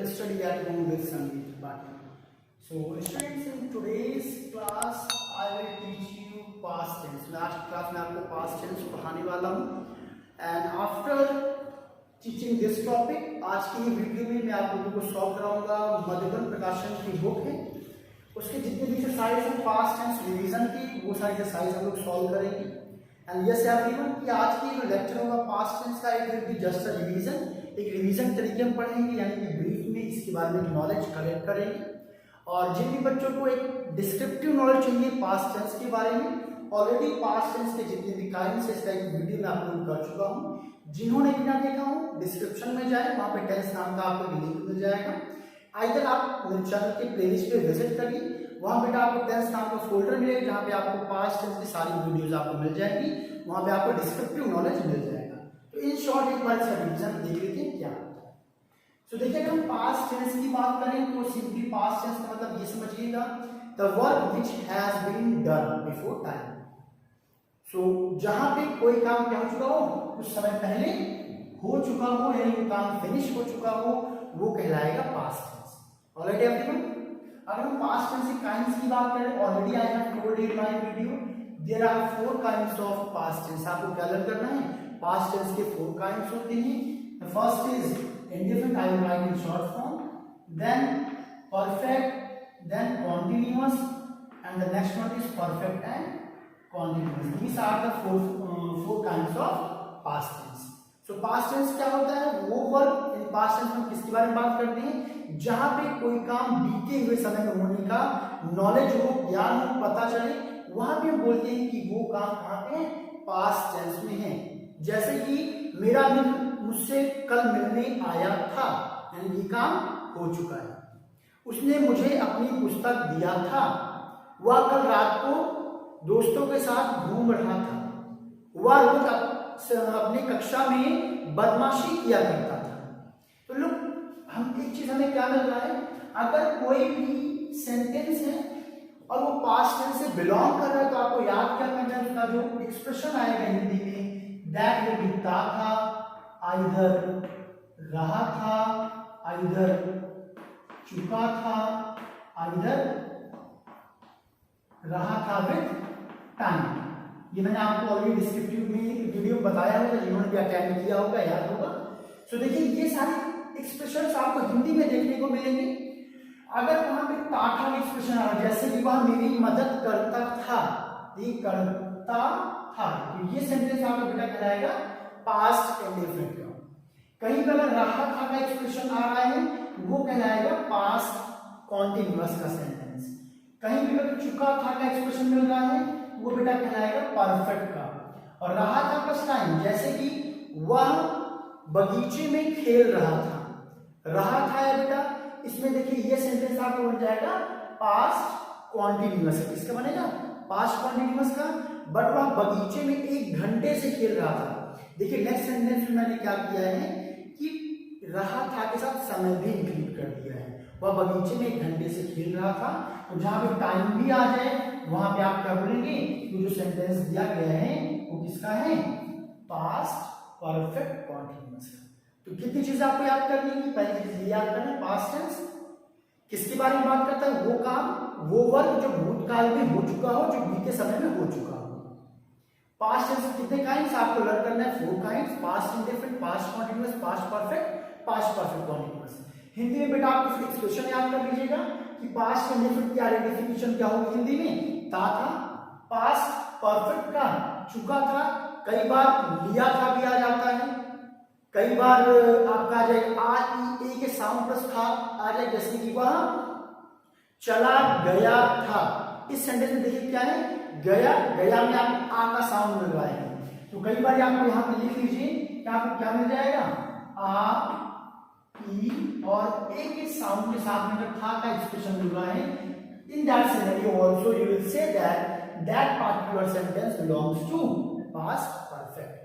will study at home with Sangeet Bhatia. So students, in today's class I will teach you past tense. Last class में आपको past tense पढ़ाने वाला हूँ and after teaching this topic, आज की ये video में मैं आप लोगों को सॉल्व कराऊंगा मधुबन प्रकाशन की बुक है, उसके जितने भी एक्सरसाइज हैं पास्ट टेंस रिवीजन की, वो सारी एक्सरसाइज हम लोग सॉल्व करेंगे। एंड यस एवरीवन कि आज की जो लेक्चर होगा पास्ट टेंस का, it will be just a revision, एक रिवीजन तरीके हम पढ़ेंगे, यानी कि ब्रीफ में इसके बारे में नॉलेज कलेक्ट करेंगे। और जिन भी बच्चों को एक डिस्क्रिप्टिव नॉलेज चाहिए पास्ट टेंस के बारे में, ऑलरेडी पास्ट टेंस के जितने भी काइंड्स है इसका एक वीडियो मैं अपलोड कर चुका हूँ। जिन्होंने भी ना देखा हो डिस्क्रिप्शन में जाए, वहाँ पे टेंस नाम का आपको लिंक मिल जाएगा। आइदर आप मेरे चैनल के प्लेलिस्ट पे विजिट करिए, वहाँ बेटा आपको टेंस नाम का फोल्डर मिलेगा जहाँ पे आपको पास्ट टेंस की सारी वीडियोस आपको मिल जाएगी, वहाँ पे आपको डिस्क्रिप्टिव नॉलेज मिल जाएगा। तो इन शॉर्ट एक बार इसका रिवीजन देख लेते हैं क्या होता है। तो देखिए अगर हम पास्ट टेंस की बात करें तो सिंपली पास्ट टेंस का मतलब ये समझिएगा, the work which has been done before time. So जहां पे कोई काम क्या हो चुका हो, कुछ समय पहले हो चुका हो, यानी वो काम फिनिश हो चुका हो, वो कहलाएगा पास्ट टेंस। ऑलरेडी एवरीवन, अगर हम पास्ट टेंस के काइंड्स की बात करें, already I have told in my video there are 4 kinds of past tense. आपको क्या लर्न करना है, पास्ट टेंस के 4 काइंड्स होते हैं। The first is indefinite, I will write in short form, then perfect, then continuous and the next one is perfect and continuous. These are the four kinds of past tense. So past tense क्या होता है, वो work in past tense में किसके बारे में बात करते हैं, जहां पे कोई काम बीते हुए समय में होने का नॉलेज हो, ज्ञान हो, पता चले, वहां पे हम बोलते हैं कि वो काम कहाँ पे पास्ट टेंस में है। जैसे कि मेरा मित्र मुझसे कल मिलने आया था, यानी ये काम हो चुका है। उसने मुझे अपनी पुस्तक दिया था, वह कल रात को दोस्तों के साथ घूम रहा था, वह रोज अपने कक्षा में बदमाशी किया करता था। तो लोग हम एक चीज हमें क्या मिल रहा है, अगर कोई भी सेंटेंस है और वो पास्ट टेंस से बिलोंग कर रहा है तो आपको याद क्या करना है, उसका जो एक्सप्रेशन आएगा हिंदी में, दैट विल बी था, आइदर रहा था, आइदर चुका था, आइदर रहा था विद टाइम। ये मैंने आपको ऑलरेडी डिस्क्रिप्टिव में वीडियो में बताया होगा, जिन्होंने भी अटेंड किया होगा याद होगा। सो देखिए ये सारे एक्सप्रेशंस आपको हिंदी में देखने को मिलेंगे। अगर वहां पे था का एक्सप्रेशन आ रहा है, जैसे कि वह मेरी मदद करता था, ये करता था, तो ये सेंटेंस आपका बेटा कहलाएगा पास्ट इंडेफिनिट का। कहीं पर अगर रहा था का एक्सप्रेशन आ रहा है, वो कहलाएगा पास्ट कॉन्टिन्यूअस का सेंटेंस। कहीं भी अगर चुका था का एक्सप्रेशन मिल रहा है, वो बेटा कहलाएगा परफेक्ट का। और रहा था प्लस टाइम, जैसे कि वह बगीचे में खेल रहा था, रहा था है बेटा, इसमें देखिए ये सेंटेंस आपको बन जाएगा पास्ट कॉन्टिन्यूअस। किसका बनेगा, पास्ट कॉन्टिन्यूअस का। बट वह बगीचे में 1 घंटे से खेल रहा था। देखिए नेक्स्ट सेंटेंस में मैंने क्या किया है कि रहा था के साथ समय भी इंक्लूड कर दिया है। वह बगीचे में 1 घंटे से खेल रहा था, तो जहां पे टाइम भी आ जाए वहां पे आप क्या बोलेंगे, तो जो सेंटेंस दिया गया है वो किसका है, पास्ट परफेक्ट कॉन्टिन्यूअस का। तो कितनी चीजें आपको याद करनी है, पहली चीज याद करना है, पास्ट टेंस किसके बारे में बात करता है, वो काम, वो वर्क जो भूतकाल में हो चुका हो, जो बीते समय में हो चुका हो। पास्ट टेंस कितने काइंड्स आपको लर्न करना है, 4 kinds, past indefinite, past continuous, past perfect, past perfect continuous. Hindi में बेटा आप कुछ एक्सप्रेशन याद कर लीजिएगा कि पास्ट इंडेफिनिट की आइडेंटिफिकेशन क्या होगी हिंदी में, था, पास्ट परफेक्ट का चुका था, कई बार लिया था भी आ जाता है, कई बार आपका आ जाएगा आ ई ए के साउंड प्लस था आ जाए, जैसे कि वह चला गया था। इस सेंटेंस में देखिए क्या है, गया, गया में आप आ का साउंड मिल रहा है, तो कई बार आपको यहाँ पे लिख लीजिए कि आपको क्या मिल जाएगा, आ ई और ए के साउंड के साथ में जब था का एक्सप्रेशन मिल रहा है, in that scenario also you will say that particular sentence belongs to past perfect.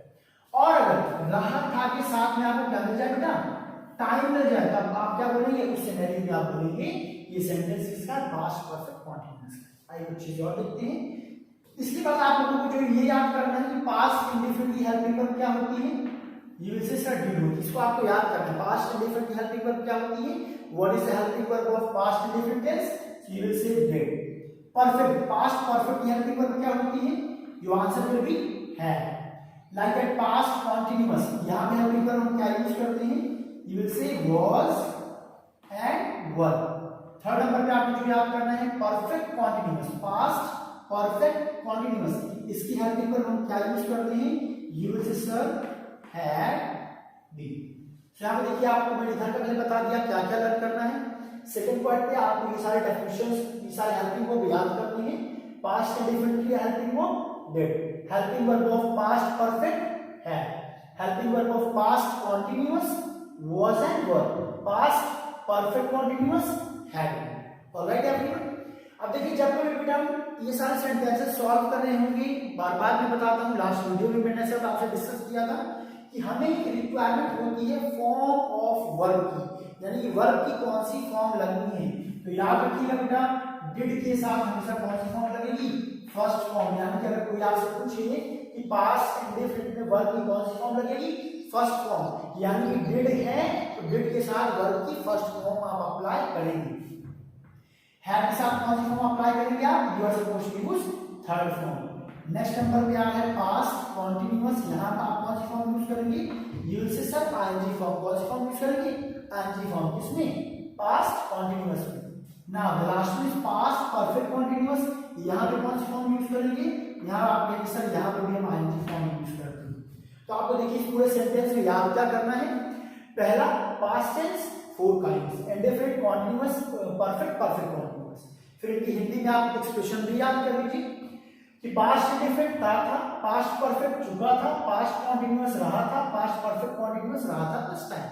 और अगर रहा था के साथ में आपको क्या मिल जाए बेटा, टाइम मिल जाए, तब आप क्या बोलेंगे, उस सिनेरियो में आप बोलेंगे ये सेंटेंस किसका, पास्ट परफेक्ट कॉन्टिन्यूअस का। आइए कुछ चीज और देखते हैं। इसके बाद आप लोगों को जो ये याद करना है कि पास्ट इंडेफिनिट की हेल्पिंग वर्ब क्या होती है, you will say sir did होती है। इसको आपको याद करना है। पास्ट इंडेफिनिट की हेल्पिंग वर्ब क्या होती है? What is the helping verb of past indefinite tense? You will say did. Perfect, past perfect की हेल्पिंग वर्ब क्या होती है? Your answer will be had. Like that past continuous, यहां पे हेल्पिंग वर्ब हम क्या यूज करते हैं? You will say was and were. Third number पे आपको जो याद करना है perfect continuous, past perfect continuous, इसकी हेल्पिंग वर्ब हम क्या यूज करते हैं? You will say sir had been. यहां पे देखिए आपको मैंने इधर का पहले बता दिया क्या क्या लर्न करना है। सेकंड पॉइंट पे आपको ये सारे डेफिनेशंस, ये सारे हेल्पिंग वर्ब याद करनी है। पास्ट इंडेफिनिट की helping verb did, helping verb of past perfect had, helping verb of past continuous was and were, past perfect continuous had. Alright everyone, अब देखिए जब भी बेटा ये सारे सेंटेंसेस सॉल्व कर रहे होंगे, बार बार मैं बताता हूँ, लास्ट वीडियो में मैंने सब आपसे डिस्कस किया था कि हमें एक रिक्वायरमेंट होती है फॉर्म ऑफ वर्ब की, यानी कि वर्ब की कौन सी फॉर्म लगनी है। तो याद रखिएगा बेटा, डिड के साथ हमेशा कौन सी फॉर्म लगेगी? First form. यानी कि अगर कोई आपसे पूछे कि पास्ट इंडेफिनिट में वर्ब की कौन सी फॉर्म लगेगी? First form. यानी कि डिड है तो डिड के साथ वर्ब की फर्स्ट फॉर्म आप अप्लाई करेंगे। हैड के साथ कौन सी फॉर्म अप्लाई करेंगे आप? You are supposed to use third form. Next number पे आ है पास्ट कंटीन्यूअस, यहां पर आप कौन सी फॉर्म यूज करेंगे? You will say sir ING form. कौन सी फॉर्म यूज करेंगे? ING form. किसमें? पास्ट कंटीन्यूअस में। Now the last is past perfect continuous, यहां पे कौन सी फॉर्म यूज करेंगे? यहां आप कहेंगे सर यहां पे भी हम आईएनजी फॉर्म यूज करते हैं। तो आपको देखिए इस पूरे सेंटेंस में याद क्या करना है? पहला past tens four kinds, indefinite, continuous, perfect, perfect continuous. फिर इनकी हिंदी में आप एक्सप्रेशन भी याद कर लीजिए कि पास्ट इंडेफिनिट था, पास्ट परफेक्ट चुका था, पास्ट कंटीन्यूअस रहा था, पास्ट परफेक्ट कंटीन्यूअस रहा था प्लस टाइम।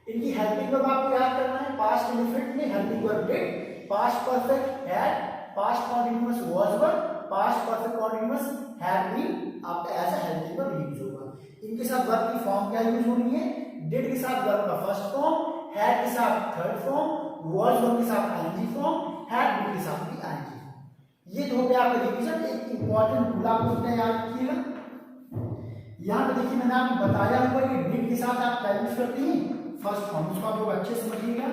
इनकी हेल्पिंग वर्ब आपको याद करना है। पास्ट इंडेफिनिट में helping verb did, past perfect had, past continuous was were, past perfect continuous had been, आप as a helping verb use होगा। इनके साथ वर्ब की फॉर्म क्या यूज होनी है? डिड के साथ वर्ब का फर्स्ट फॉर्म, हैड के साथ थर्ड फॉर्म, वाज वर्ब के साथ आईएनजी फॉर्म, हैड बीन के साथ भी आईएनजी। ये तो हो गया आपका रिवीजन। एक इंपॉर्टेंट रूल आपको क्या याद रखिएगा, यहां पे देखिए मैंने आपको बताया हुआ कि डिड के साथ आप क्या यूज करते हैं? First form. उसको आप लोग अच्छे से समझिएगा,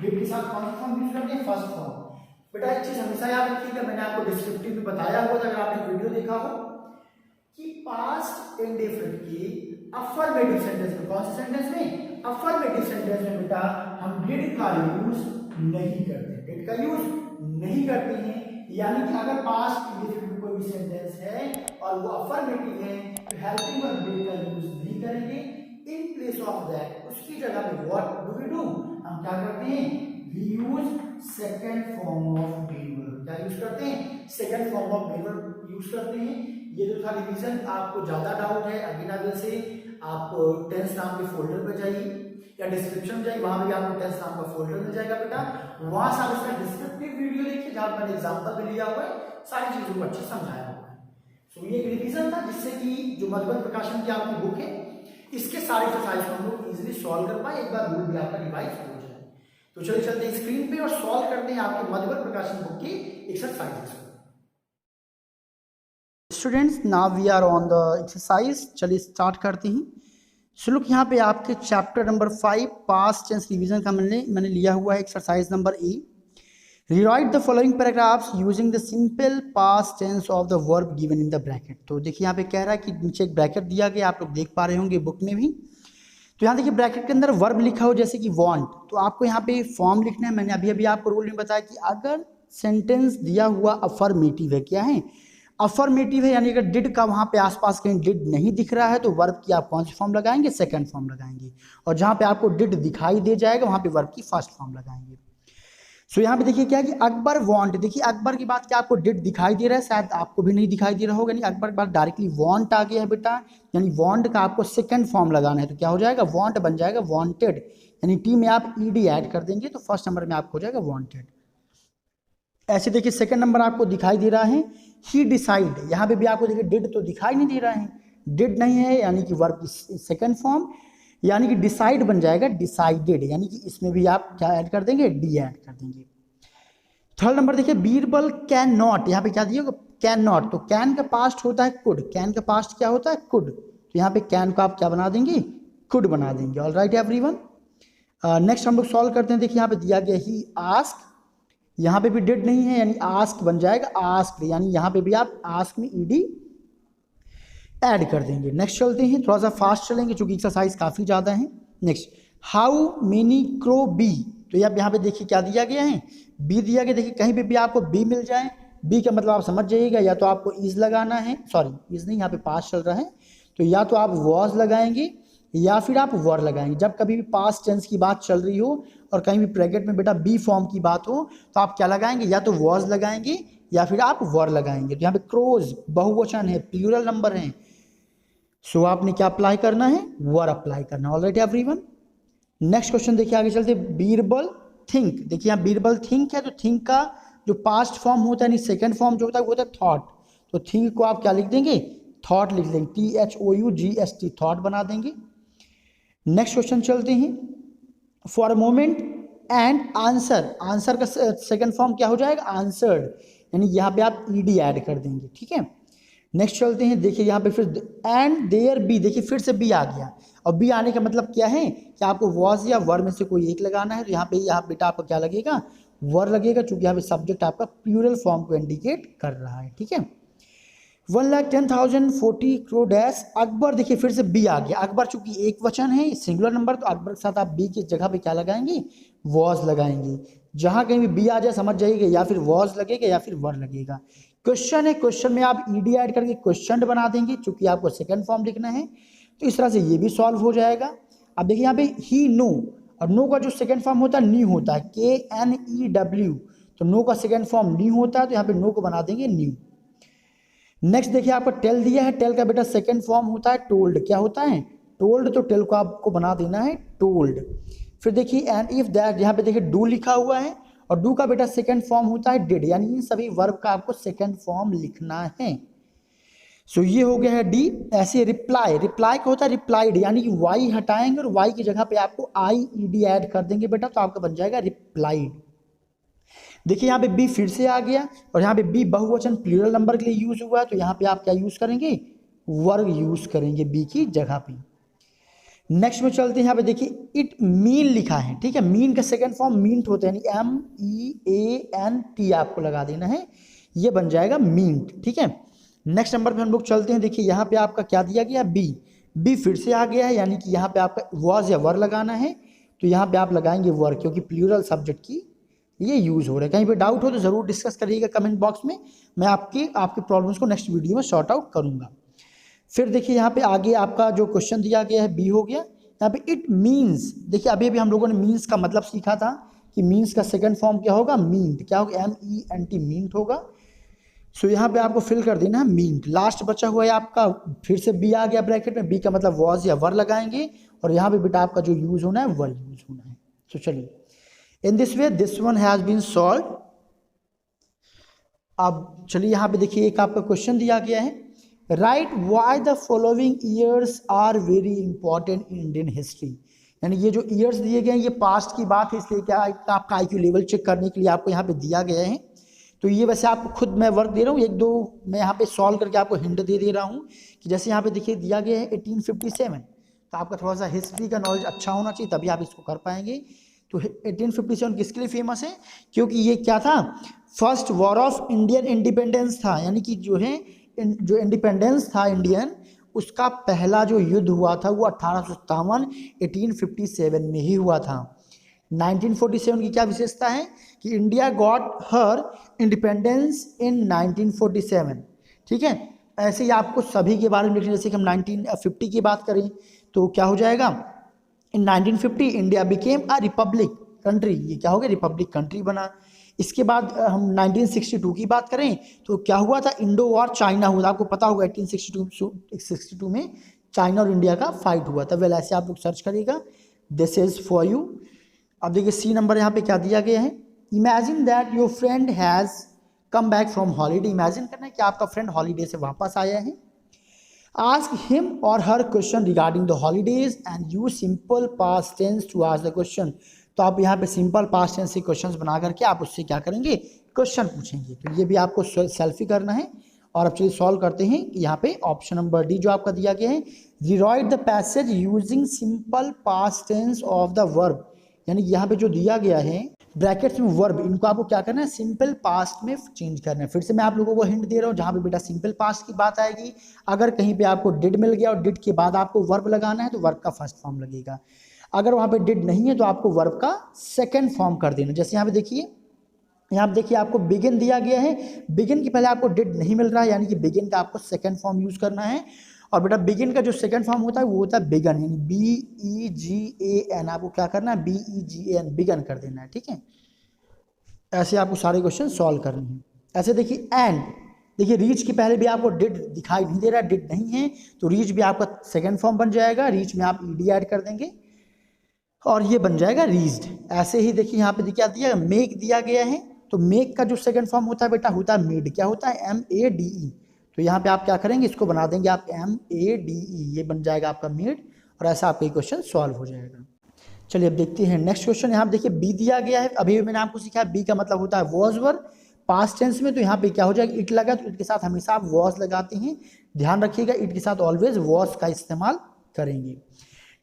डिड के साथ कौन सा फॉर्म यूज करते हैं? First form. बेटा एक चीज हमेशा याद रखिएगा, मैंने आपको डिस्क्रिप्टिव में बताया हुआ था, अगर आपने वीडियो देखा हो, कि पास्ट इंडेफिनिट की अफर्मेटिव सेंटेंस में, कौन से सेंटेंस में? अफर्मेटिव सेंटेंस में बेटा हम डिड का यूज नहीं करते, डिड का यूज नहीं करते हैं। यानी कि अगर पास्ट इंडेफिनिट कोई भी सेंटेंस है और वो अफर्मेटिव है तो हेल्पिंग वर्ब डिड का यूज नहीं करेंगे। इन प्लेस ऑफ दैट, उसकी जगह पे व्हाट डू वी डू? हम क्या करते हैं? We use second form of main verb. क्या यूज करते हैं? Second form of main verb use करते हैं। ये जो था रिवीजन, आपको ज्यादा डाउट है अगेन अगेन से आप टेंस नाम के फोल्डर पे जाइए या डिस्क्रिप्शन में जाइए, वहां पे भी आपको टेंस नाम का फोल्डर मिल जाएगा बेटा। वहां से आप इसका डिस्क्रिप्टिव वीडियो देखिए जहां मैंने एग्जांपल भी लिया हुआ है, सारी चीजों को अच्छे से समझाया हुआ है। सो ये एक रिवीजन था जिससे कि जो मधुबन प्रकाशन की आपकी बुक है, इसके सारे एक्सरसाइज को हम लोग इजीली सॉल्व कर पाए, एक बार रूल भी आपका रिवाइज हो जाए। तो चलिए चलते हैं स्क्रीन पे और सॉल्व करते हैं आपके मधुबन प्रकाशन बुक की exercises. Students, now we are on the exercise. चलिए स्टार्ट करते हैं। सो लुक, यहाँ पे आपके chapter number 5 past tense revision का मैंने लिया हुआ है exercise number A. Rewrite the following paragraphs using the simple past tense of the verb given in the bracket. तो देखिए यहाँ पे कह रहा है कि नीचे एक ब्रैकेट दिया गया, आप लोग देख पा रहे होंगे बुक में भी। तो यहाँ देखिए ब्रैकेट के अंदर वर्ब लिखा हो जैसे कि वांट, तो आपको यहाँ पे फॉर्म लिखना है। मैंने अभी अभी आपको रूल में बताया कि अगर सेंटेंस दिया हुआ अफर्मेटिव है, क्या है? अफर्मेटिव है, यानी अगर डिड का वहां पे आसपास कहीं डिड नहीं दिख रहा है तो वर्ब की आप कौन सी फॉर्म लगाएंगे? सेकंड फॉर्म लगाएंगे। और जहां पे आपको डिड दिखाई दे जाएगा वहां पे वर्ब की फर्स्ट फॉर्म लगाएंगे। सो यहाँ पे देखिए क्या है कि अकबर वांट, देखिए अकबर की बात क्या आपको डिड दिखाई दे रहा है? शायद आपको भी नहीं दिखाई दे रहा होगा, नहीं अकबर के बाद डायरेक्टली वांट आ गया है बेटा, यानी वांट का आपको सेकंड फॉर्म लगाना है। तो क्या हो जाएगा? वांट बन जाएगा वांटेड, यानी टी में आप ईडी ऐड कर देंगे तो फर्स्ट नंबर में आपको हो जाएगा वांटेड। ऐसे देखिए सेकंड नंबर आपको दिखाई दे रहा है ही डिसाइड, यहाँ पे भी आपको देखिए डिड तो दिखाई नहीं दे रहा है, डिड नहीं है यानी कि वर्ब की सेकंड फॉर्म, यानी कि डिसाइड बन जाएगा डिसाइडेड, यानी कि इसमें भी आप क्या ऐड कर देंगे? डी ऐड कर देंगे। थर्ड नंबर देखिए बीरबल कैन नॉट, यहाँ पे क्या दिया? कैन नॉट, तो कैन का पास्ट होता है कुड, कैन का पास्ट क्या होता है? कुड, तो यहाँ पे कैन को आप क्या बना देंगे, कुड बना देंगे। ऑल राइट एवरीवन, नेक्स्ट हम लोग सॉल्व करते हैं। देखिए यहाँ पे दिया गया ही आस्क, यहाँ पे भी डिड नहीं है यानी आस्क बन जाएगा आस्क, यानी यहाँ पे भी आप आस्क में ईडी ऐड कर देंगे। नेक्स्ट चलते हैं, थोड़ा सा फास्ट चलेंगे क्योंकि एक्सरसाइज काफ़ी ज़्यादा है। Next, how many crow be, तो यहाँ पे देखिए क्या दिया गया है, बी दिया गया। देखिए कहीं पे भी आपको बी मिल जाए, बी का मतलब आप समझ जाइएगा, या तो आपको इज लगाना है, सॉरी इज नहीं, यहाँ पे पास्ट चल रहा है, तो या तो आप वॉज लगाएंगे या फिर आप वर लगाएंगे। जब कभी भी पास्ट टेंस की बात चल रही हो और कहीं भी ब्रैकेट में बेटा बी फॉर्म की बात हो तो आप क्या लगाएंगे, या तो वॉज लगाएंगे या फिर आप वर लगाएंगे। तो यहाँ पे क्रोज बहुवचन है, प्लूरल नंबर है, सो आपने क्या अप्लाई करना है, वर अप्लाई करना। ऑलराइट एवरीवन, नेक्स्ट क्वेश्चन देखिए आगे चलते, बीरबल थिंक। देखिए यहाँ बीरबल थिंक है, तो थिंक का जो पास्ट फॉर्म होता है यानी सेकंड फॉर्म जो होता है वो होता है थॉट, तो थिंक को आप क्या लिख देंगे, थॉट लिख देंगे, THOUGHT, थॉट बना देंगे। नेक्स्ट क्वेश्चन चलते हैं, for a moment and answer, answer का सेकंड फॉर्म क्या हो जाएगा, आंसर्ड, यानी यहाँ पे आप ईडी ऐड कर देंगे, ठीक है। नेक्स्ट चलते हैं, देखिए यहाँ पे फिर एंड देयर बी, देखिए फिर से बी आ गया, और बी आने का मतलब क्या है कि आपको वॉज या वर में से कोई एक लगाना है, तो यहाँ बेटा आपको क्या लगेगा, वर लगेगा, चूंकि यहाँ पे सब्जेक्ट आपका प्लूरल फॉर्म को इंडिकेट कर रहा है, ठीक है। 1,10,040 crore डैश अकबर, देखिए फिर से बी आ गया, अकबर चूंकि एक वचन है सिंगुलर नंबर, तो अकबर के साथ आप बी की जगह पे क्या लगाएंगे, वॉज लगाएंगे। जहां कहीं भी बी आ जाए समझ जाइएगा या फिर वॉज लगेगा या फिर वर लगेगा। क्वेश्चन है, क्वेश्चन में आप ईडी ऐड करके क्वेश्चन बना देंगे, चूंकि आपको सेकंड फॉर्म लिखना है, तो इस तरह से ये भी सॉल्व हो जाएगा। अब देखिए यहाँ पे ही नो, और नो का जो सेकंड फॉर्म होता है न्यू होता है, KNEW, तो नो का सेकंड फॉर्म न्यू होता है, तो यहाँ पे नो को बना देंगे न्यू। नेक्स्ट देखिए आपको टेल दिया है, टेल का बेटा सेकंड फॉर्म होता है टोल्ड, क्या होता है, टोल्ड, तो टेल को आपको बना देना है टोल्ड। फिर देखिए एंड इफ दैट, यहाँ पे देखिए डू लिखा हुआ है, और डू का बेटा सेकंड फॉर्म होता है डिड, यानी इन सभी वर्ब का आपको सेकंड फॉर्म लिखना है। सो ये हो गया है डी। ऐसे रिप्लाई, रिप्लाई का होता है रिप्लाइड, यानी कि वाई हटाएंगे और वाई की जगह पे आपको IED ऐड कर देंगे बेटा, तो आपका बन जाएगा रिप्लाइड। देखिए यहाँ पे बी फिर से आ गया, और यहाँ पे बी बहुवचन प्लूरल नंबर के लिए यूज हुआ है, तो यहाँ पे आप क्या यूज करेंगे, वर्ग यूज करेंगे बी की जगह पे। नेक्स्ट में चलते हैं, यहाँ पे देखिए इट मीन लिखा है, ठीक है, मीन का सेकंड फॉर्म मींट होता है, यानी MEANT आपको लगा देना है, ये बन जाएगा मींट, ठीक है। नेक्स्ट नंबर पे हम लोग चलते हैं, देखिए यहाँ पे आपका क्या दिया गया, बी फिर से आ गया है, यानी कि यहाँ पे आपका वॉज या वर लगाना है, तो यहाँ पे आप लगाएंगे वर, क्योंकि प्लूरल सब्जेक्ट की ये यूज हो रहा है। कहीं पे डाउट हो तो जरूर डिस्कस करिएगा कमेंट बॉक्स में, मैं आपकी प्रॉब्लम्स को नेक्स्ट वीडियो में सॉर्ट आउट करूंगा। फिर देखिए यहाँ पे आगे आपका जो क्वेश्चन दिया गया है बी हो गया, यहाँ पे इट मीन्स, देखिए अभी अभी हम लोगों ने मीन्स का मतलब सीखा था कि मीन्स का सेकंड फॉर्म क्या होगा, मींट, क्या होगा, MENT, मींट होगा। सो यहाँ पे आपको फिल कर देना है मींट। लास्ट बचा हुआ है आपका, फिर से बी आ गया ब्रैकेट में, बी का मतलब वॉज या वर लगाएंगे, और यहाँ पे बेटा आपका जो यूज होना है वर यूज होना है। तो चलिए, in this way this one has been solve. अब चलिए यहाँ पे देखिए एक आपका क्वेश्चन दिया गया है, write why the following years are very important in Indian history, यानी ये जो ईयर्स दिए गए हैं ये पास्ट की बात है, इसलिए क्या आपका IQ लेवल चेक करने के लिए आपको यहाँ पे दिया गया है। तो ये वैसे आपको खुद मैं वर्क दे रहा हूँ, एक दो मैं यहाँ पे सॉल्व करके आपको हिंट दे रहा हूँ कि जैसे यहाँ पे देखिए दिया गया है 1857, तो आपका थोड़ा सा हिस्ट्री का नॉलेज अच्छा होना चाहिए तभी आप इसको कर पाएंगे। तो 1857 किसके लिए फेमस है, क्योंकि ये क्या था, first war of Indian independence था, यानी कि जो है जो इंडिपेंडेंस था इंडियन, उसका पहला जो युद्ध हुआ था वो 1857 में ही हुआ था। 1947 की क्या विशेषता है कि India got her independence in 1947, ठीक है। ऐसे ही आपको सभी के बारे में लिखना, जैसे कि हम 1950 की बात करें तो क्या हो जाएगा, इन 1950 India became a republic country, ये क्या हो गया, रिपब्लिक कंट्री बना। इसके बाद हम 1962 की बात करें तो क्या हुआ था, इंडो वॉर चाइना हुआ था, आपको पता होगा 1862 में चाइना और इंडिया का फाइट हुआ था। वेल ऐसे आप लोग सर्च करिएगा, दिस इज फॉर यू। अब देखिए सी नंबर यहाँ पे क्या दिया गया है, imagine that your friend has come back from holiday, imagine करना है कि आपका फ्रेंड हॉलीडे से वापस आया है। Ask him or her question regarding the holidays and use simple past tense to ask the question, तो आप यहाँ पे सिंपल पास्ट टेंस से क्वेश्चंस बना करके आप उससे क्या करेंगे, क्वेश्चन पूछेंगे। तो ये भी आपको सेल्फी करना है और अब चलिए सॉल्व करते हैं। यहाँ पे ऑप्शन नंबर डी जो आपका दिया गया है, rewrite the passage using simple past tense of the verb, यानी यहाँ पे जो दिया गया है ब्रैकेट्स में वर्ब, इनको आपको क्या करना है, सिंपल पास्ट में चेंज करना है। फिर से मैं आप लोगों को हिंट दे रहा हूँ, जहाँ पे बेटा सिंपल पास्ट की बात आएगी, अगर कहीं पे आपको डिड मिल गया और डिड के बाद आपको वर्ब लगाना है तो वर्ब का फर्स्ट फॉर्म लगेगा। अगर वहाँ पे डिड नहीं है तो आपको वर्ब का सेकेंड फॉर्म कर देना। जैसे यहाँ पे देखिए, यहाँ पे देखिए आपको बिगिन दिया गया है, बिगिन के पहले आपको डिड नहीं मिल रहा है, यानी कि बिगिन का आपको सेकेंड फॉर्म यूज करना है। और बेटा बिगिन का जो सेकंड फॉर्म होता है वो होता है बिगन, यानी BEGAN, आपको क्या करना है, BEGAN, बिगन कर देना है। ठीक है, ऐसे आपको सारे क्वेश्चन सॉल्व करने हैं। ऐसे देखिए एंड, देखिए रीच के पहले भी आपको डिड दिखाई नहीं दे रहा, डिड नहीं है तो रीच भी आपका सेकंड फॉर्म बन जाएगा, रीच में आप ED ऐड कर देंगे और ये बन जाएगा रीच्ड। ऐसे ही देखिए यहाँ पे क्या दिया, मेक दिया गया है, तो मेक का जो सेकंड फॉर्म होता है बेटा होता है मेड, क्या होता है, MADE। तो यहाँ पे आप क्या करेंगे, इसको बना देंगे आप MADE, ये बन जाएगा आपका मेड, और ऐसा आपका क्वेश्चन सॉल्व हो जाएगा। चलिए अब देखते हैं नेक्स्ट क्वेश्चन। यहाँ देखिए बी दिया गया है, अभी मैंने आपको सिखाया बी का मतलब होता है वॉज वर, पास्ट टेंस में, तो यहाँ पे क्या हो जाएगा, इट लगा तो इट के साथ हमेशा आप वॉज लगाते हैं, ध्यान रखिएगा, इट के साथ ऑलवेज वॉज का इस्तेमाल करेंगे।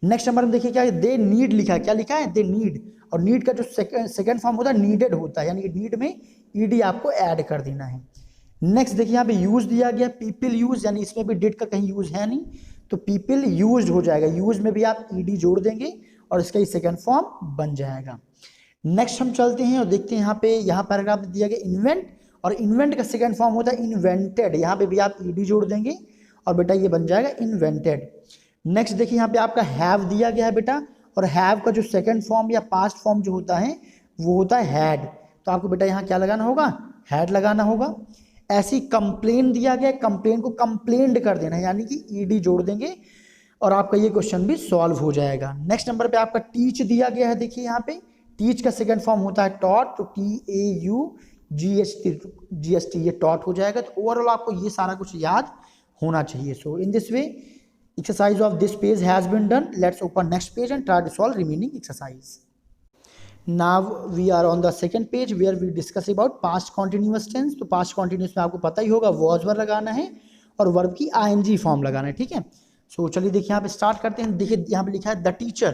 नेक्स्ट नंबर में देखिए क्या है, दे नीड लिखा है, क्या लिखा है, दे नीड, और नीड का जो सेकंड फॉर्म होता है नीडेड होता है, यानी नीड में ED आपको ऐड कर देना है। नेक्स्ट देखिए यहाँ पे यूज दिया गया, पीपल यूज, यानी इसमें भी डिड का कहीं यूज है नहीं, तो पीपल यूज्ड हो जाएगा, यूज में भी आप ED जोड़ देंगे और इसका ही सेकंड फॉर्म बन जाएगा। नेक्स्ट हम चलते हैं और देखते हैं यहाँ पैराग्राफ दिया गया इन्वेंट, और इन्वेंट का सेकंड फॉर्म होता है इन्वेंटेड, यहाँ पे भी आप ED जोड़ देंगे और बेटा ये बन जाएगा इन्वेंटेड। नेक्स्ट देखिए यहाँ पे आपका हैव दिया गया है बेटा, और हैव का जो सेकंड फॉर्म या पास्ट फॉर्म जो होता है वो होता है हैड, तो आपको बेटा यहाँ क्या लगाना होगा, हैड लगाना होगा। ऐसी कंप्लेन दिया गया, कंप्लेन को कंप्लेंड कर देना है, यानी कि ED जोड़ देंगे और आपका ये क्वेश्चन भी सॉल्व हो जाएगा। नेक्स्ट नंबर पे आपका टीच दिया गया है, देखिए यहाँ पे टीच का सेकंड फॉर्म होता है टॉट, तो TAUGHT, ये टॉट हो जाएगा। तो ओवरऑल आपको ये सारा कुछ याद होना चाहिए। So in this way exercise of this page has been done. Let's open next page and try to solve remaining exercise. Now we are on the second page where we discuss about past continuous tense. तो past continuous में आपको पता ही होगा was were लगाना है और verb की ING form लगाना है, ठीक है। सो चलिए देखिए यहाँ पे स्टार्ट करते हैं। देखिए यहाँ पे लिखा है द टीचर,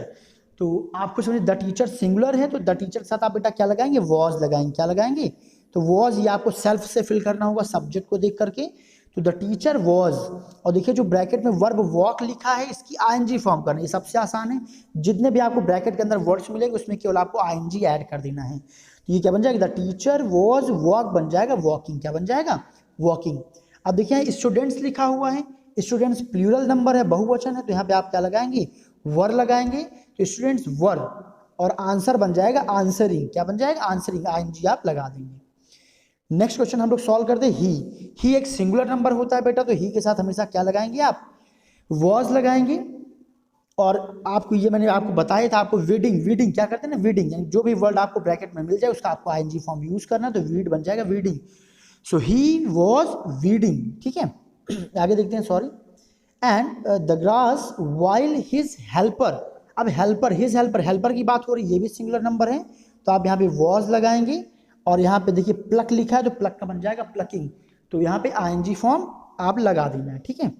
तो आपको समझिए द टीचर सिंगुलर है, तो द टीचर के साथ आप बेटा क्या लगाएंगे, was लगाएंगे, क्या लगाएंगे, तो was ये आपको सेल्फ से फिल करना होगा सब्जेक्ट को देख करके, तो द टीचर वॉज, और देखिए जो ब्रैकेट में वर्ब वॉक लिखा है इसकी ING फॉर्म करना, ये सबसे आसान है। जितने भी आपको ब्रैकेट के अंदर वर्ड्स मिलेंगे उसमें केवल आपको ING ऐड कर देना है, तो ये क्या बन जाएगा, द टीचर वॉज वॉक बन जाएगा वॉकिंग, क्या बन जाएगा, वॉकिंग। अब देखिए स्टूडेंट्स लिखा हुआ है, स्टूडेंट्स प्लूरल नंबर है, बहुवचन है, तो यहाँ पे आप क्या लगाएंगे, वर लगाएंगे, तो स्टूडेंट्स वर, और आंसर बन जाएगा आंसरिंग, क्या बन जाएगा, आंसरिंग, ING आप लगा देंगे। नेक्स्ट क्वेश्चन हम लोग सॉल्व करते हैं। ही एक सिंगुलर नंबर होता है बेटा, तो ही के साथ हमेशा क्या लगाएंगे आप, वॉज लगाएंगे, और आपको ये मैंने आपको बताया था, आपको वीडिंग क्या करते हैं ना, वीडिंग, यानी जो भी वर्ड आपको ब्रैकेट में मिल जाए उसका आपको ING फॉर्म यूज करना, तो वीड बन जाएगा weeding. So he was weeding, ठीक है। आगे देखते हैं, sorry, and the grass while his helper, अब हेल्पर, हिज हेल्पर, हेल्पर की बात हो रही है, ये भी सिंगुलर नंबर है, तो आप यहाँ पे वॉज लगाएंगे, और यहाँ पे देखिए प्लक लिखा है तो प्लक का बन जाएगा प्लकिंग, तो यहाँ पे ING फॉर्म आप लगा देना है, ठीक है।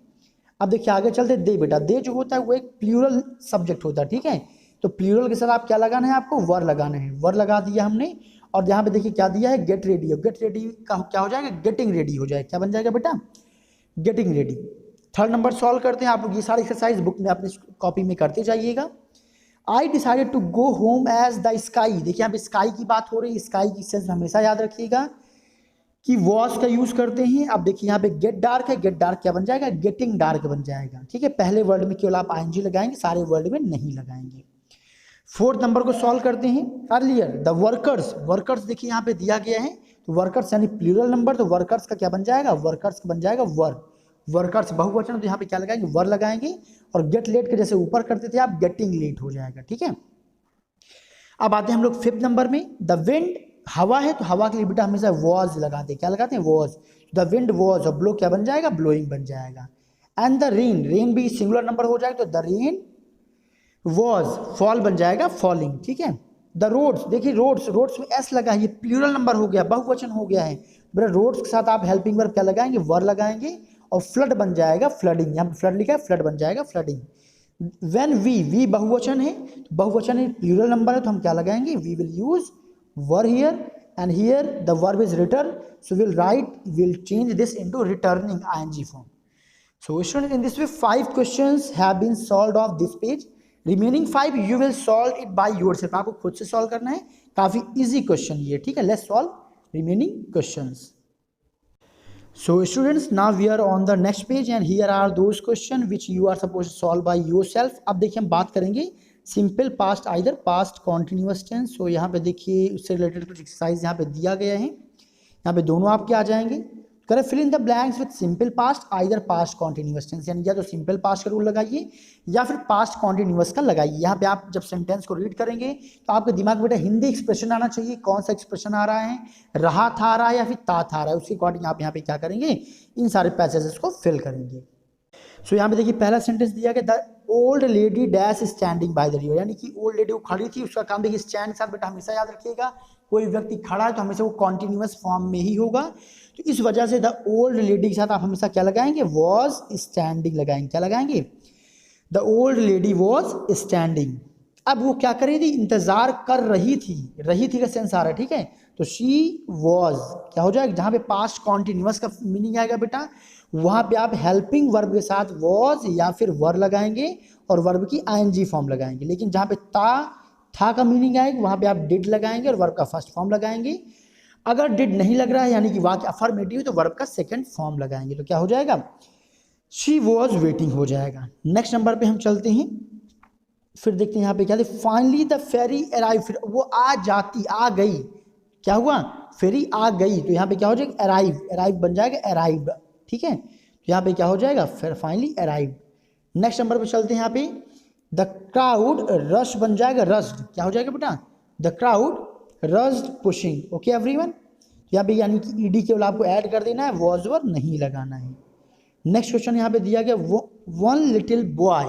अब देखिए आगे चलते, दे बेटा, दे जो होता है वो एक प्लूरल सब्जेक्ट होता है, ठीक है, तो प्लूरल के साथ आप क्या लगाना है, आपको वर लगाना है, वर लगा दिया हमने, और यहाँ पे देखिए क्या दिया है, गेट रेडी, गेट रेडी का क्या हो जाएगा, गेटिंग रेडी हो जाएगा, क्या बन जाएगा बेटा, getting ready. Third number solve करते हैं, आप लोग ये सारी एक्सरसाइज बुक में अपनी कॉपी में करते जाइएगा। I decided to go home as the sky, देखिए यहाँ पे स्काई की बात हो रही है, स्काई की सेंस हमेशा याद रखिएगा कि वॉज का यूज करते हैं। अब देखिए यहाँ पे गेट डार्क है, गेट डार्क क्या बन जाएगा, गेटिंग डार्क बन जाएगा, ठीक है। पहले वर्ड में केवल आप ING लगाएंगे, सारे वर्ड में नहीं लगाएंगे। फोर्थ नंबर को सॉल्व करते हैं। अर्लियर द वर्कर्स, वर्कर्स देखिए यहाँ पे दिया गया है, तो वर्कर्स यानी प्लूरल नंबर, तो वर्कर्स का क्या बन जाएगा, वर्कर्स का बन जाएगा वर, वर्कर्स बहुवचन, तो यहाँ पे क्या लगाएंगे, वर लगाएंगे, और गेट लेट के जैसे ऊपर करते थे आप, गेटिंग लेट हो जाएगा, ठीक है। अब आते हैं हम लोग फिफ्थ नंबर में, द विंड, हवा है, तो हवा के लिए बेटा हमेशा वॉज लगाते हैं, क्या लगाते हैं, वॉज, द विंड वॉज, और ब्लो क्या बन जाएगा, ब्लोइंग बन जाएगा। एंड द रेन, रेन भी सिंगुलर नंबर हो जाएगा, तो द रेन वॉज, फॉल बन जाएगा फॉलिंग, ठीक है। द रोड्स, देखिए रोड्स, रोड्स में एस लगा है, ये प्लूरल नंबर हो गया, बहुवचन हो गया है। बेटा रोड्स के साथ आप हेल्पिंग वर्ब क्या लगाएंगे, वर लगाएंगे, और फ्लड बन जाएगा फ्लडिंग, यहाँ पे फ्लड लिखा है, फ्लड बन जाएगा फ्लडिंग। व्हेन वी बहुवचन है, तो बहुवचन है, प्लूरल नंबर है, तो हम क्या लगाएंगे, we will use were here, and here the verb is return, so will change this into returning ING form. So students, in this way 5 questions have been solved off this page. Remaining 5 you will solve it by yourself. आपको खुद से solve करना है, काफी easy question ये, ठीक है। Let's solve remaining questions. So students, now we are on the next page and here are those questions which you are supposed to solve by yourself. अब देखिए हम बात करेंगे simple past, either past continuous tense. So यहाँ पे देखिए उससे related कुछ एक्सरसाइज यहाँ पे दिया गया है, यहाँ पे दोनों आपके आ जाएंगे। करें fill in the blanks with simple past either past continuous tense, यानी या तो सिंपल पास्ट का रूल लगाइए या फिर पास्ट कॉन्टिन्यूअस का लगाइए। यहाँ पे आप जब सेंटेंस को रीड करेंगे तो आपके दिमाग में बेटा हिंदी एक्सप्रेशन आना चाहिए, कौन सा एक्सप्रेशन आ रहा है, रहा था आ रहा है या फिर ता था आ रहा है, उसके अकॉर्डिंग आप यहाँ पे क्या करेंगे, इन सारे पैसेजेस को फिल करेंगे। सो यहाँ पे देखिए पहला सेंटेंस दिया गया, the old lady dash standing by the river, यानी कि ओल्ड लेडी वो खड़ी थी, उसका काम देखिए स्टैंड के साथ बेटा हमेशा याद रखिएगा, कोई व्यक्ति खड़ा है तो हमेशा वो कॉन्टिन्यूअस फॉर्म में ही होगा, तो इस वजह से द ओल्ड लेडी के साथ आप हमेशा क्या लगाएंगे, वॉज स्टैंडिंग लगाएंगे, क्या लगाएंगे, the old lady was standing. अब वो क्या कर रही थी, इंतजार कर रही थी का सेंस आ रहा है, ठीक है, तो शी वॉज क्या हो जाएगा, जहाँ पे पास्ट कॉन्टिन्यूअस का मीनिंग आएगा बेटा वहाँ पे आप हेल्पिंग वर्ब के साथ वॉज या फिर वर लगाएंगे और वर्ब की आईएनजी फॉर्म लगाएंगे। लेकिन जहाँ पे था का मीनिंग आएगा वहाँ पे आप डिड लगाएंगे और वर्ब का फर्स्ट फॉर्म लगाएंगे। अगर डिड नहीं लग रहा है यानी कि वाक्य अफर्मेटिव तो वर्ब का सेकंड फॉर्म लगाएंगे, तो क्या हो जाएगा, शी वॉज वेटिंग हो जाएगा। नेक्स्ट नंबर पे हम चलते हैं, फिर देखते हैं यहाँ पे क्या है, फाइनली द फेरी अराइव, फिर वो आ गई, क्या हुआ, फेरी आ गई, तो यहाँ पे क्या हो जाएगा, अराइव बन जाएगा अराइव्ड, ठीक है, तो यहाँ पे क्या हो जाएगा, फिर फाइनली अराइव। नेक्स्ट नंबर पे चलते हैं, यहाँ पे द क्राउड रश बन जाएगा रश्ड, क्या हो जाएगा बेटा, the crowd rushed pushing, okay everyone, यहाँ पे यानी कि ईडी केवल आपको ऐड कर देना है, वॉज वर नहीं लगाना है। नेक्स्ट क्वेश्चन यहाँ पे दिया गया, वन लिटिल बॉय,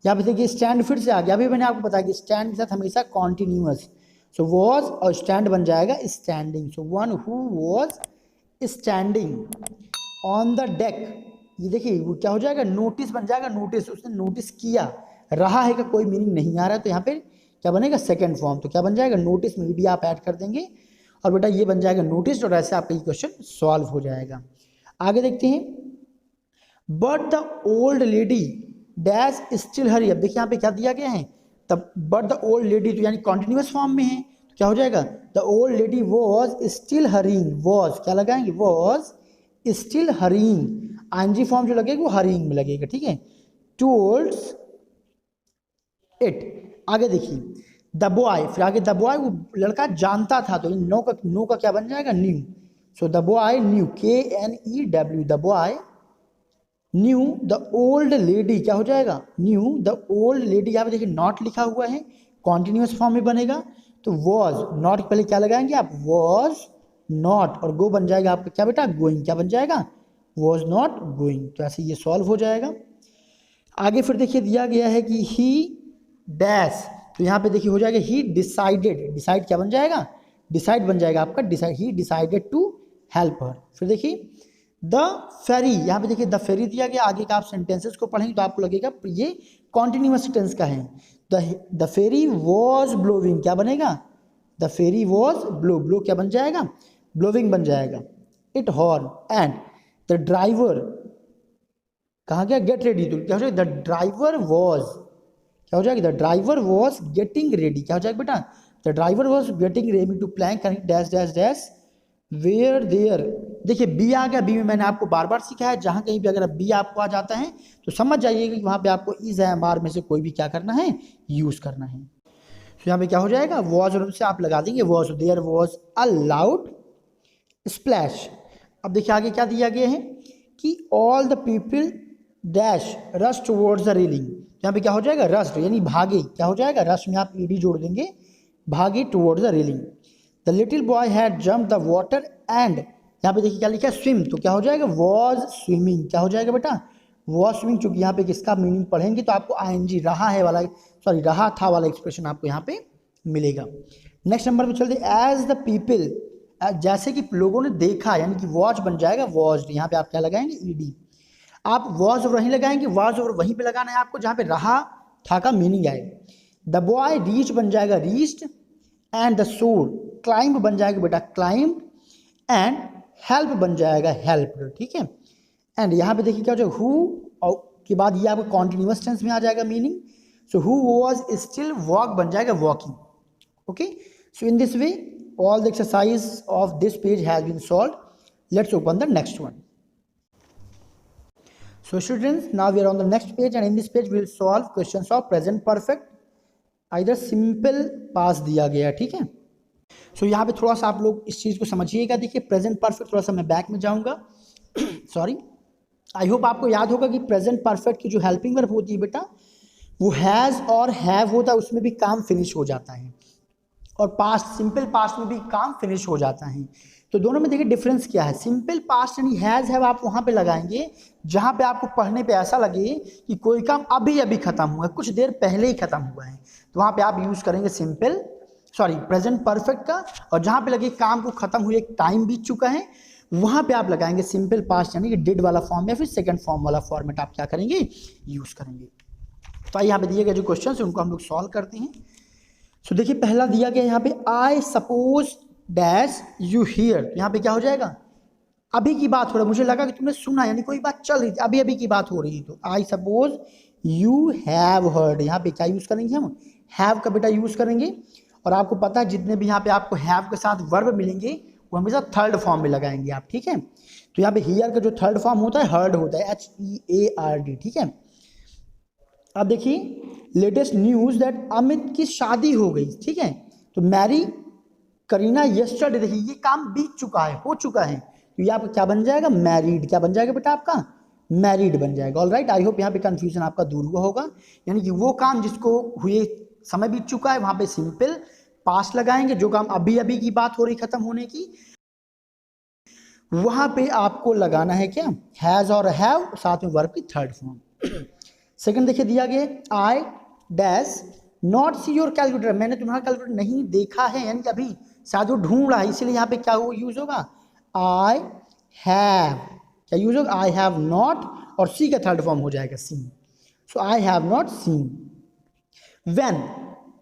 यहाँ पे देखिए स्टैंड फिर से आ गया, अभी मैंने आपको बताया कि स्टैंड के साथ हमेशा कॉन्टिन्यूअस, सो वॉज और स्टैंड बन जाएगा standing, so one who was standing on the deck, ये देखिए वो क्या हो जाएगा, नोटिस बन जाएगा, नोटिस, उसने नोटिस किया, रहा है का कोई मीनिंग नहीं आ रहा है, तो यहाँ पे क्या बनेगा, सेकंड फॉर्म, तो क्या बन जाएगा, नोटिस में ईडी आप ऐड कर देंगे और बेटा ये बन जाएगा नोटिस, और ऐसे आपका ये क्वेश्चन सॉल्व हो जाएगा। आगे देखते हैं, but the old lady dash still hurry, अब देखिए यहाँ पे क्या दिया गया है, तब बट द ओल्ड लेडी तो यानी कॉन्टिन्यूअस फॉर्म में है, तो क्या हो जाएगा, the old lady was still hurrying, was क्या लगाएंगे, was still hurrying, ING form जो लगेगा वो हरीइंग में लगेगा, ठीक है, टुवर्ड्स इट। आगे देखिए द बॉय, फिर आगे द बॉय वो लड़का जानता था, तो नो का क्या बन जाएगा, new, so the boy new, KNEW, the boy new the old lady, क्या हो जाएगा, न्यू द ओल्ड लेडी, यहाँ पे देखिए नॉट लिखा हुआ है, कॉन्टिन्यूअस फॉर्म में बनेगा, तो वॉज, नॉट पहले क्या लगाएंगे आप, वॉज नॉट, और गो बन जाएगा आपका क्या बेटा, गोइंग, क्या बन जाएगा, वॉज नॉट गोइंग, तो ऐसे ये सॉल्व हो जाएगा। आगे फिर देखिए दिया गया है कि ही डैश, तो यहाँ पे देखिए हो जाएगा ही डिसाइडेड, डिसाइड क्या बन जाएगा, डिसाइड बन जाएगा आपका, decide, he decided to help her. फिर देखिए द फेरी, यहाँ पे देखिए द फेरी दिया गया, आगे का आप सेंटेंसेस को पढ़ेंगे तो आपको लगेगा ये कॉन्टिन्यूअस टेंस का है, द फेरी वॉज ब्लोविंग, क्या बनेगा, द फेरी वॉज ब्लो क्या बन जाएगा, ब्लोविंग बन जाएगा, it horn, and the driver, कहाँ गया, गेट रेडी, तो क्या हो जाएगा, द ड्राइवर वॉज, क्या हो जाएगा, the driver was getting ready, क्या हो जाएगा बेटा, the driver was getting ready to plank dash dash dash where there. देखिए बी आ गया, बी में मैंने आपको बार बार सिखाया, जहाँ कहीं भी अगर बी आपको आ जाता है तो समझ जाइएगा कि वहाँ पे आपको इज एम आर में से कोई भी क्या करना है, यूज़ करना है। तो यहाँ पे क्या हो जाएगा, वॉज और उनसे आप लगा देंगे was, there was a loud splash. अब देखिए आगे क्या दिया गया है कि all the people dash rush towards the railing, यहाँ पे क्या हो जाएगा, रश यानी भागे, क्या हो जाएगा, रश में आप ईडी जोड़ देंगे, भागे towards the railing. The little boy had jump the water and, यहाँ पे देखिए क्या लिखा है, स्विम, तो क्या हो जाएगा, वॉज स्विमिंग, क्या हो जाएगा बेटा, वॉज स्विमिंग, चूंकि यहाँ पे किसका मीनिंग पढ़ेंगे तो आपको आईएनजी रहा है वाला, सॉरी रहा था वाला एक्सप्रेशन आपको यहाँ पे मिलेगा। नेक्स्ट नंबर पे चलते, एज द पीपल, जैसे कि लोगों ने देखा, यानी कि वॉच बन जाएगा वॉच्ड। यहाँ पे आप क्या लगाएंगे, ईडी। आप वॉच वहीं लगाएंगे, वॉच और वहीं पे लगाना है आपको जहाँ पे रहा था का मीनिंग आएगा। द बॉय रीच बन जाएगा reached, and the soul climb बन जाएगा बेटा क्लाइंब, एंड हेल्प बन जाएगा हेल्प, ठीक है। एंड यहाँ पे देखिए क्या हो जाएगा, हु के बाद ये आपको कॉन्टिन्यूअस टेंस में आ जाएगा meaning. So who was still walk बन जाएगा walking. Okay, so in this way all the exercise of this page has been solved. Let's open the next one. So students, now we are on the next page, and in this page we will solve questions of present perfect, either simple past दिया गया, ठीक है। सो यहाँ पे थोड़ा सा आप लोग इस चीज़ को समझिएगा। देखिए प्रेजेंट परफेक्ट, थोड़ा सा मैं बैक में जाऊँगा सॉरी। आई होप आपको याद होगा कि प्रेजेंट परफेक्ट की जो हेल्पिंग वर्ब होती है बेटा, वो हैज़ और हैव होता है, उसमें भी काम फिनिश हो जाता है, और पास्ट सिंपल पास्ट में भी काम फिनिश हो जाता है। तो दोनों में देखिए डिफरेंस क्या है। सिंपल पास्ट यानी हैज़ हैव आप वहाँ पे लगाएंगे जहाँ पे आपको पढ़ने पे ऐसा लगे कि कोई काम अभी अभी खत्म हुआ है, कुछ देर पहले ही खत्म हुआ है, तो वहाँ पे आप यूज़ करेंगे प्रेजेंट परफेक्ट का। और जहाँ पे लगे काम को खत्म हुए, एक टाइम बीत चुका है, वहाँ पे आप लगाएंगे सिंपल पास्ट यानी कि डिड वाला फॉर्म या फिर सेकेंड फॉर्म वाला फॉर्मेट आप क्या करेंगे, यूज़ करेंगे। तो यहाँ पे दिए गए जो क्वेश्चन है उनको हम लोग सॉल्व करते हैं। सो देखिए पहला दिया गया यहाँ पे, I suppose dash you here. यहाँ पे क्या हो जाएगा, अभी की बात हो रहा है, मुझे लगा कि तुमने सुना, यानी कोई बात चल रही थी, अभी अभी की बात हो रही है। तो I suppose you have heard, यहाँ पे क्या यूज़ करेंगे हम, हैव का बेटा यूज़ करेंगे। और आपको पता है जितने भी यहाँ पे आपको हैव के साथ वर्ब मिलेंगे वो हमेशा थर्ड फॉर्म में लगाएंगे आप, ठीक है। तो यहाँ पे हियर का जो थर्ड फॉर्म होता है हर्ड होता है, HEARD, ठीक है। अब देखिए लेटेस्ट न्यूज़ दैट अमित की शादी हो गई, ठीक है। तो मैरी करीना यस्टरडे, देखिए ये काम बीत चुका है, हो चुका है, तो ये आपका क्या बन जाएगा, मैरिड। क्या बन जाएगा बेटा आपका, मैरिड बन जाएगा। ऑल राइट, आई होप यहाँ पे कंफ्यूजन आपका दूर हुआ होगा। यानी कि वो काम जिसको हुए समय बीत चुका है वहाँ पे सिंपल पास्ट लगाएंगे, जो काम अभी अभी की बात हो रही खत्म होने की, वहाँ पे आपको लगाना है क्या, हैज़ और हैव, साथ में वर्ब की थर्ड फॉर्म। सेकंड देखिए दिया गया, I dash not see your calculator, मैंने तुम्हारा कैलकुलेटर नहीं देखा है, यानी कि अभी शायद वो ढूंढ रहा है, इसीलिए यहाँ पे क्या यूज होगा, आई हैव, क्या यूज होगा, आई हैव नॉट, और सी का थर्ड फॉर्म हो जाएगा seen. So I have not seen. When,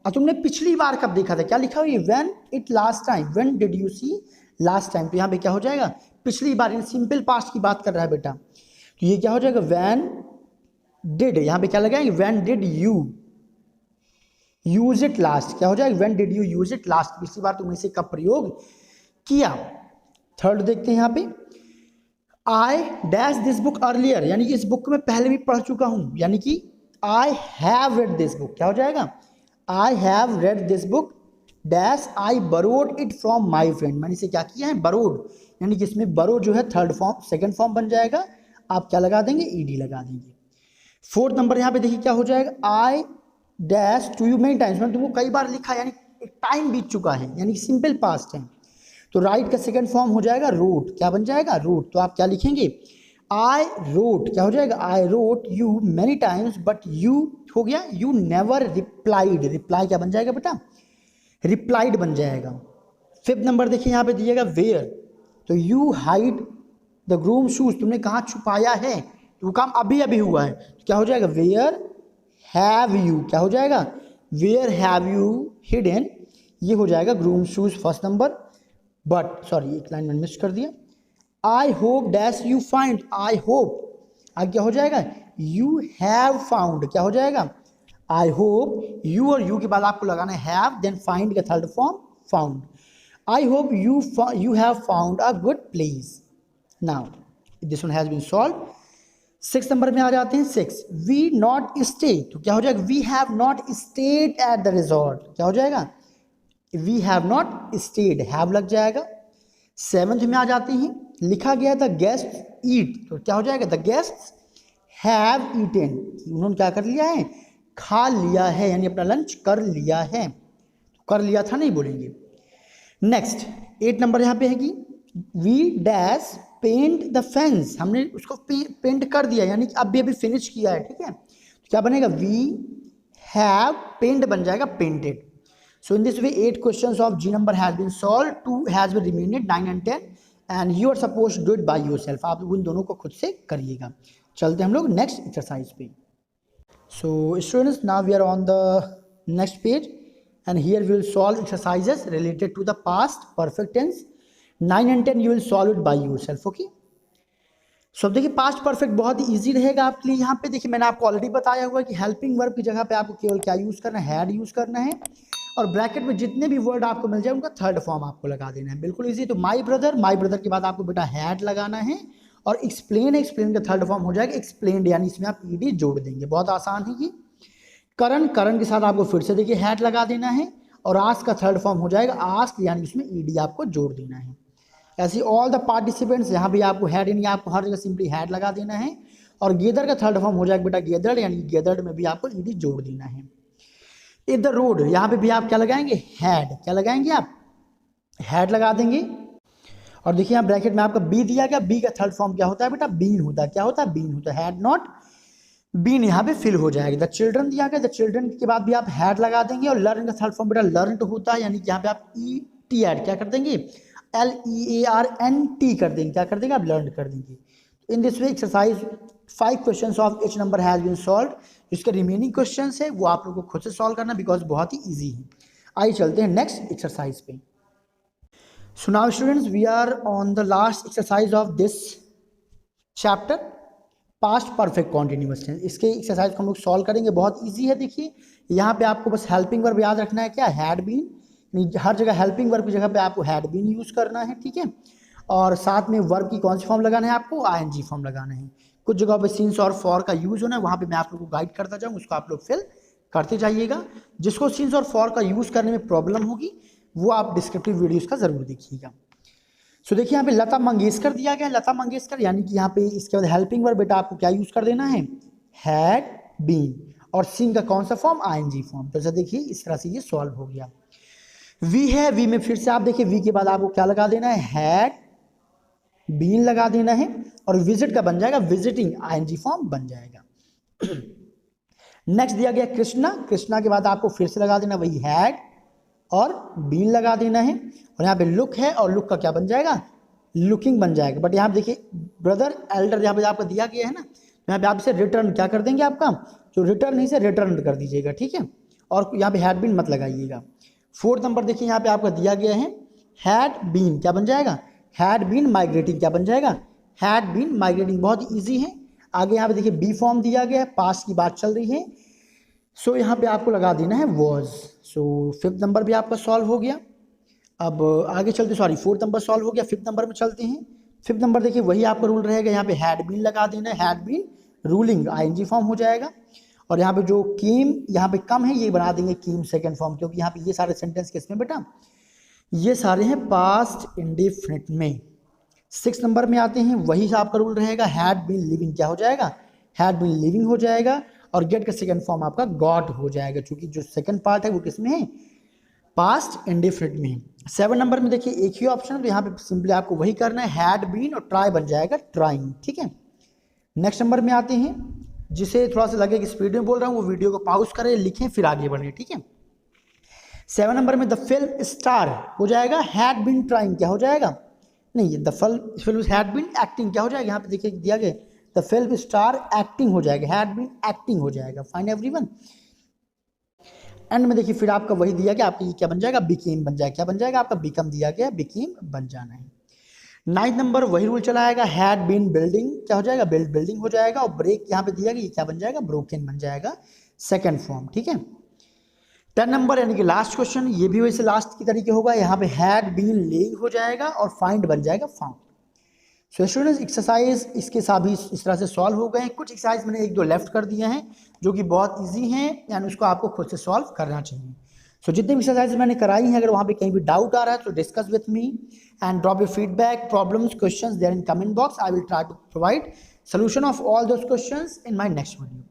और तुमने पिछली बार कब देखा था, क्या लिखा हुआ है, when it last time, when did you see last time. तो यहाँ पे क्या हो जाएगा, पिछली बार, इन सिंपल पास्ट की बात कर रहा है बेटा, तो ये क्या हो जाएगा, व्हेन डिड, यहाँ पे क्या लगाएंगे, when did you use it last, क्या हो जाएगा, when did you use it last, पिछली बार तुमने इसे कब प्रयोग किया। थर्ड देखते हैं यहाँ पे, I dash this book earlier, यानी कि इस बुक को मैं पहले भी पढ़ चुका हूं, यानी कि I have read this book, क्या हो जाएगा, I have read this book dash I burrowed it from my friend, मैंने इसे क्या किया है, बरोड, यानी कि इसमें बरो जो है थर्ड फॉर्म सेकंड फॉर्म बन जाएगा, आप क्या लगा देंगे, ईडी लगा देंगे। फोर्थ नंबर यहाँ पे देखिए क्या हो जाएगा, I dash to you many times, मैंने तुमको कई बार लिखा है, यानी एक टाइम बीत चुका है, यानी कि सिंपल पास्ट है, तो राइट का सेकंड फॉर्म हो जाएगा रोट, क्या बन जाएगा, रोट। तो आप क्या लिखेंगे, आई रोट, क्या हो जाएगा, I wrote you many times but you हो गया, यू नेवर रिप्लाइड, रिप्लाई क्या बन जाएगा बेटा, रिप्लाइड बन जाएगा। फिफ्थ नंबर देखिए यहाँ पे दिएगा वेयर, तो you hide the groom shoes, तुमने कहाँ छुपाया है, तो वो काम अभी अभी हुआ है, तो क्या हो जाएगा, वेयर हैव यू, क्या हो जाएगा, वेयर हैव यू हिडन, ये हो जाएगा groom shoes first number. But sorry एक लाइन मैंने मिस कर दिया, I hope dash you find, I hope आगे क्या हो जाएगा, यू हैव फाउंड, क्या हो जाएगा, आई होप, यू और यू के बाद आपको लगाना है हैव, देन फाइंड का third form found, I hope you have found a good place. Now this one has been solve. Six number में आ जाते हैं, सिक्स, वी नॉट स्टे, तो क्या हो जाएगा, we have not stayed at the resort, क्या हो जाएगा, we have not stayed, have लग जाएगा। सेवंथ में आ जाते हैं, लिखा गया था गेस्ट ईट, तो क्या हो जाएगा, द गेस्ट हैव ईटन, उन्होंने क्या कर लिया है, खा लिया है, यानी अपना लंच कर लिया है, तो कर लिया था नहीं बोलेंगे। नेक्स्ट 8 नंबर यहाँ पे है कि we dash paint the fence, हमने उसको पेंट कर दिया, यानी कि अभी अभी फिनिश किया है, ठीक है, तो क्या बनेगा, वी हैव पेंट बन जाएगा painted. So in this way 8 questions of G number has been solved, 2 has been remained, 9 and 10, and you are supposed to do it by yourself. आप उन दोनों को खुद से करिएगा. चलते हम लोग नेक्स्ट एक्सरसाइज पे. So students, now we are on the next page and here we will solve exercises related to the past perfect tense. 9 and 10 you will solve it by yourself. Okay. So अब देखिए past perfect बहुत ही easy रहेगा आपके लिए. यहाँ पे देखिए मैंने आपको ऑलरेडी बताया हुआ है कि हेल्पिंग वर्ब की जगह पे आपको केवल क्या यूज़ करना है, हैड यूज़ करना है, और ब्रैकेट में जितने भी वर्ड आपको मिल जाए उनका थर्ड फॉर्म आपको लगा देना है. बिल्कुल ईजी. तो माई ब्रदर के बाद आपको बेटा हैड लगाना है, और एक्सप्लेन का थर्ड फॉर्म हो जाएगा एक्सप्लेन्ड, यानी इसमें आप ईडी जोड़ देंगे. बहुत आसान है ये. करण के साथ आपको फिर से देखिए हैड लगा देना है, और आस्क का थर्ड फॉर्म हो जाएगा आस्क, यानी इसमें ईडी आपको जोड़ देना है. ऐसे ऑल द पार्टिसिपेंट्स, यहाँ भी आपको हैड, यानी आपको हर जगह सिंपली हैड लगा देना है, और गेदर का थर्ड फॉर्म हो जाएगा बेटा गेदर्ड, यानी गेदर्ड में भी आपको ईडी जोड़ देना है. इन द रोड, यहाँ पे भी आप क्या लगाएंगे, हैड. क्या लगाएंगे आप, हैड लगा देंगे. और देखिए यहाँ ब्रैकेट में आपका बी दिया गया, बी का थर्ड फॉर्म क्या होता है बेटा, बीन होता है. क्या होता है, बीन होता है. हैड नॉट बीन यहाँ पे फिल हो जाएगा. द चिल्ड्रन दिया गया, द चिल्ड्रन के बाद भी आप हैड लगा देंगे, और लर्न का थर्ड फॉर्म बेटा लर्न होता है, यानी कि यहाँ पे आप ई टी ऐड क्या कर देंगे, LEARNT कर देंगे. क्या कर देंगे आप, लर्न कर देंगे. In this way exercise 5 questions of each number has been solved. इसके रिमेनिंग क्वेश्चंस है वो आप लोगों को खुद से सॉल्व करना, बिकॉज बहुत ही इजी है. आइए चलते हैं नेक्स्ट एक्सरसाइज पे. So now students, we are on the last exercise of this chapter, past perfect continuous tense. इसके एक्सरसाइज को हम लोग सॉल्व करेंगे. बहुत ईजी है. देखिए यहाँ पे आपको बस हेल्पिंग वर्ब याद रखना है, क्या, हैड बीन. हर जगह हेल्पिंग वर्ब की जगह पे आपको हैड बीन यूज करना है. ठीक है. और साथ में वर्ब की कौन सी फॉर्म लगाना है आपको, ING फॉर्म लगाना है. कुछ जगह पे सिंस और फॉर का यूज होना है, वहाँ पे मैं आप लोगों को गाइड करता जाऊँ, उसको आप लोग फिल करते जाइएगा. जिसको सिंस और फॉर का यूज करने में प्रॉब्लम होगी वो आप डिस्क्रिप्टिव वीडियोस का जरूर देखिएगा. सो देखिए यहाँ पे लता मंगेशकर दिया गया है. लता मंगेशकर यानी कि यहाँ पे इसके बाद हेल्पिंग वर्ब बेटा आपको क्या यूज कर देना है, हैड बीन, और सिंग का कौन सा फॉर्म, ING फॉर्म. तो देखिए इस तरह से ये सॉल्व हो गया. वी है, वी में फिर से आप देखिए वी के बाद आपको क्या लगा देना है, हैड बीन लगा देना है, और विजिट का बन जाएगा विजिटिंग, ING फॉर्म बन जाएगा. नेक्स्ट दिया गया कृष्णा. कृष्णा के बाद आपको फिर से लगा देना वही हैड और बीन लगा देना है, और यहाँ पे लुक है, और लुक का क्या बन जाएगा, लुकिंग बन जाएगा. बट यहाँ पे देखिए ब्रदर एल्डर यहाँ पे आपका दिया गया है ना, यहाँ पे आप इसे रिटर्न क्या कर देंगे, आपका जो रिटर्न है रिटर्न कर दीजिएगा. ठीक है. और यहाँ पे हैड बीन मत लगाइएगा. 4th नंबर देखिए यहाँ पे आपका दिया गया है हैड बीन, क्या बन जाएगा, हैड बीन माइग्रेटिंग. क्या बन जाएगा, हैड बीन माइग्रेटिंग. बहुत इजी है. आगे यहाँ पे देखिए बी फॉर्म दिया गया है, पास्ट की बात चल रही है, सो यहाँ पे आपको लगा देना है वॉज. सो 5th नंबर भी आपका सॉल्व हो गया. अब आगे चलते, 4th नंबर सॉल्व हो गया. 5th नंबर में चलते हैं. 5th नंबर देखिए वही आपका रूल रहेगा, यहाँ पे हैड बीन लगा देना है, had been ruling, ING form हो जाएगा. और यहाँ पे जो केम यहाँ पे कम है ये बना देंगे केम सेकंड फॉर्म, क्योंकि यहाँ पे ये सारे सेंटेंस किसमें बेटा, ये सारे हैं पास्ट इंडेफिनिट में. 6th नंबर में आते हैं, वही आपका रूल रहेगा, हैड बीन लिविंग क्या हो जाएगा, हैड बीन लिविंग हो जाएगा, और गेट का सेकंड फॉर्म आपका गॉट हो जाएगा, क्योंकि जो सेकंड पार्ट है वो किसमें है, पास्ट इंडेफिनिट में है. 7 नंबर में देखिए एक ही ऑप्शन है, तो यहाँ पे सिंपली आपको वही करना है, हैड बीन और ट्राई बन जाएगा ट्राइंग. ठीक है. नेक्स्ट नंबर में आते हैं, जिसे थोड़ा सा लगे कि स्पीड में बोल रहा हूँ वो वीडियो को पॉज करें, लिखें, फिर आगे बढ़े. ठीक है. 7 नंबर में द फिल्म स्टार हो जाएगा हैड बीन ट्राइंग, क्या हो जाएगा, नहीं, the film had been acting, क्या हो जाएगा, यहाँ पे देखिए दिया गया द फिल्म स्टार एक्टिंग हो जाएगा, हैड बीन एक्टिंग हो जाएगा. Fine everyone. एंड में देखिए फिर आपका वही दिया गया, आपका ये क्या बन जाएगा, बिकेम बन जाएगा. क्या बन जाएगा, आपका बिकम दिया गया, बिकेम बन जाना है. 9th नंबर वही रूल चलाएगा, हैड बीन बिल्डिंग, क्या हो जाएगा, बिल्डिंग हो जाएगा, और ब्रेक यहाँ पे दिया गया, ये क्या बन जाएगा, ब्रोकन बन जाएगा, सेकंड फॉर्म. ठीक है. 10 नंबर यानी कि लास्ट क्वेश्चन, ये भी वैसे लास्ट की तरीके होगा, यहाँ पे हैड बीन लेइंग हो जाएगा, और फाइंड बन जाएगा फाउंड. सो स्टूडेंट्स एक्सरसाइज इसके सभी इस तरह से सॉल्व हो गए हैं. कुछ एक्सरसाइज मैंने 1-2 लेफ्ट कर दिए हैं जो कि बहुत ईजी हैं, यानी उसको आपको खुद से सॉल्व करना चाहिए. सो जितने भी एक्सरसाइज मैंने कराई हैं, अगर वहाँ पे कहीं भी डाउट आ रहा है तो discuss with me and drop your feedback, problems, questions there in comment box. I will try to provide solution of all those questions in my next video.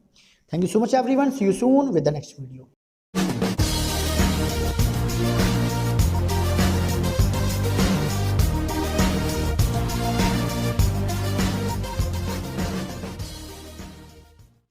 Thank you so much everyone. See you soon with the next video.